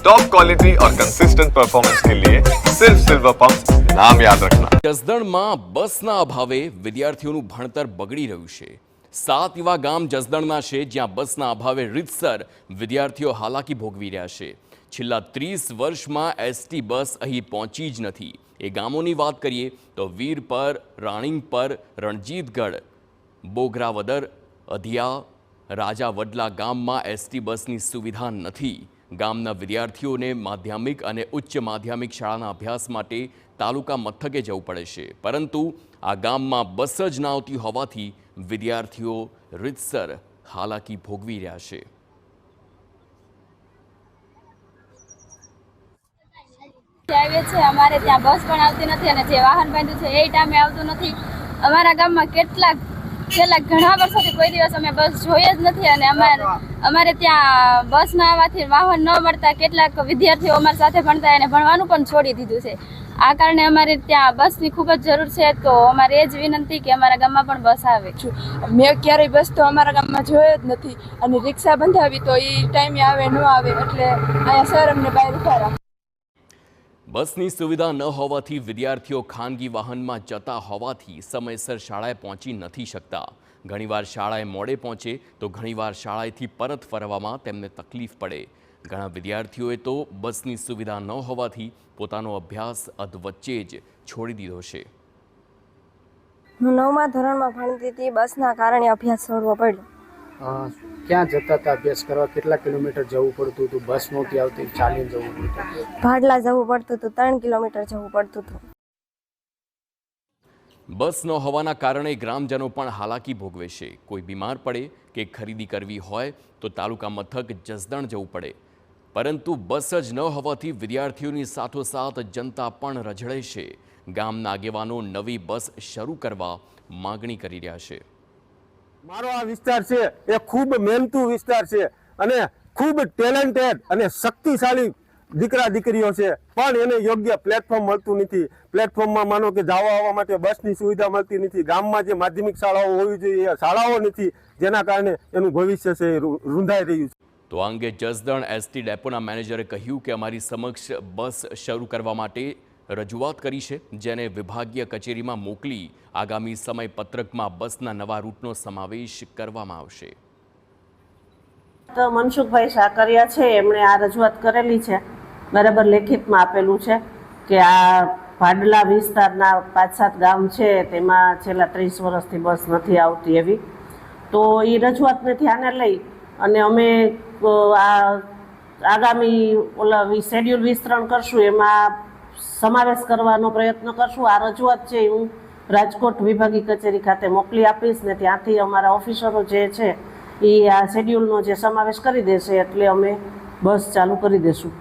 Top quality और consistent performance के लिए सिर्फ सिल्वर पंप नाम याद रखना। જસદણમાં બસના અભાવે વિદ્યાર્થીઓનું ભણતર બગડી રહ્યું છે। 7 એવા ગામ જસદણના છે જ્યાં બસના અભાવે રીતસર વિદ્યાર્થીઓ હાલાકી ભોગવી રહ્યા છે। છેલ્લા 30 વર્ષમાં એસટી બસ અહીં પહોંચી જ નથી। એ ગામોની વાત કરીએ તો વીરપર, રાણીંગપર, રણજીતગઢ, બોગરાવદર, અધિયા, રાજા વડલા ગામમાં એસટી બસની સુવિધા નથી। ગામના વિદ્યાર્થીઓને માધ્યમિક અને ઉચ્ચ માધ્યમિક શાળાના અભ્યાસ માટે તાલુકા મથકે જવું પડે છે, પરંતુ આ ગામમાં બસ જ ના આવતી હોવાથી વિદ્યાર્થીઓ રીતસર હાલાકી ભોગવી રહ્યા છે। અમારે ત્યાં બસ પણ આવતી નથી અને જે વાહન બાંધ્યું છે એ ટાઈમે આવતું નથી। અમારા ગામમાં છેલ્લા ઘણા વર્ષોથી કોઈ દિવસ અમે બસ જોઈ જ નથી અને અમારે ત્યાં બસ ના આવવાથી વાહન ન મળતા કેટલાક વિદ્યાર્થીઓ અમારી સાથે ભણતા એને ભણવાનું પણ છોડી દીધું છે। આ કારણે અમારે ત્યાં બસની ખૂબ જ જરૂર છે, તો અમારે એ જ વિનંતી કે અમારા ગામમાં પણ બસ આવે। મેં ક્યારેય બસ તો અમારા ગામમાં જોયો જ નથી અને રિક્ષા બંધાવી તો એ ટાઈમે આવે ન આવે એટલે અહીંયા સર અમને બહાર ઉભા રાખે। બસની સુવિધા ન હોવાથી વિદ્યાર્થીઓ ખાનગી વાહનમાં જતા હોવાથી સમયસર શાળાએ પહોંચી નથી શકતા। ઘણીવાર શાળાએ મોડે પહોંચે તો ઘણીવાર શાળાએથી પરત ફરવામાં તેમને તકલીફ પડે। ઘણા વિદ્યાર્થીઓએ તો બસની સુવિધા ન હોવાથી પોતાનો અભ્યાસ અધવચ્ચે જ છોડી દીધો છે। હું 9મા ધોરણમાં ભણતી હતી, બસના કારણે અભ્યાસ છોડવો પડ્યો। ક્યાં જતા હતા અભ્યાસ કરવા? કેટલા કિલોમીટર જવું પડતું હતું? બસ નહોતી આવતી, ચાલીને જવું પડતું? ભાડલા જવું પડતું હતું, 3 કિલોમીટર જવું પડતું હતું। બસ ન હોવાના કારણે ગ્રામજનો પણ હાલાકી ભોગવે છે। કોઈ બીમાર પડે કે ખરીદી કરવી હોય તો તાલુકા મથક જસદણ જવું પડે, પરંતુ બસ જ ન હોવાથી વિદ્યાર્થીઓની સાથોસાથ જનતા પણ રઝળે છે। ગામના આગેવાનો નવી બસ શરૂ કરવા માગણી કરી રહ્યા છે। મારો આ વિસ્તાર છે એ ખૂબ મહેનતુ વિસ્તાર છે અને ખૂબ ટેલેન્ટેડ અને શક્તિશાળી દીકરા દીકરીઓ છે, પણ એને યોગ્ય પ્લેટફોર્મ મળતું નથી। પ્લેટફોર્મમાં માનો કે જવા આવવા માટે બસની સુવિધા મળતી નથી। ગામમાં જે માધ્યમિક શાળાઓ હોવી જોઈએ એ શાળાઓ નથી, જેના કારણે એનું ભવિષ્ય છે એ રૂંધાઈ રહ્યું છે। તો આ અંગે જસદણ એસટી ડેપોના મેનેજરે કહ્યું કે અમારી સમક્ષ બસ શરૂ કરવા માટે રજૂઆત કરી છે, જેને વિભાગીય કચેરીમાં મોકલી આગામી સમય પત્રકમાં બસના નવા રૂટનો સમાવેશ કરવામાં આવશે। તો મનસુખભાઈ સાકરિયા છે, એમણે આ રજૂઆત કરેલી છે, બરાબર લેખિતમાં આપેલું છે કે આ ભાડલા વિસ્તારના 5-7 ગામ છે તેમાં છેલ્લા 30 વર્ષથી બસ નથી આવતી એવી। તો એ રજૂઆતને ધ્યાને લઈ અને અમે આ આગામી શેડ્યુલ વિસ્તરણ કરશું, એમાં સમાવેશ કરવાનો પ્રયત્ન કરશું। આ રજૂઆત છે હું રાજકોટ વિભાગીય કચેરી ખાતે મોકલી આપીશ ને ત્યાંથી અમારા ઓફિસરો જે છે એ આ શેડ્યુલનો જે સમાવેશ કરી દેશે એટલે અમે બસ ચાલુ કરી દઈશું।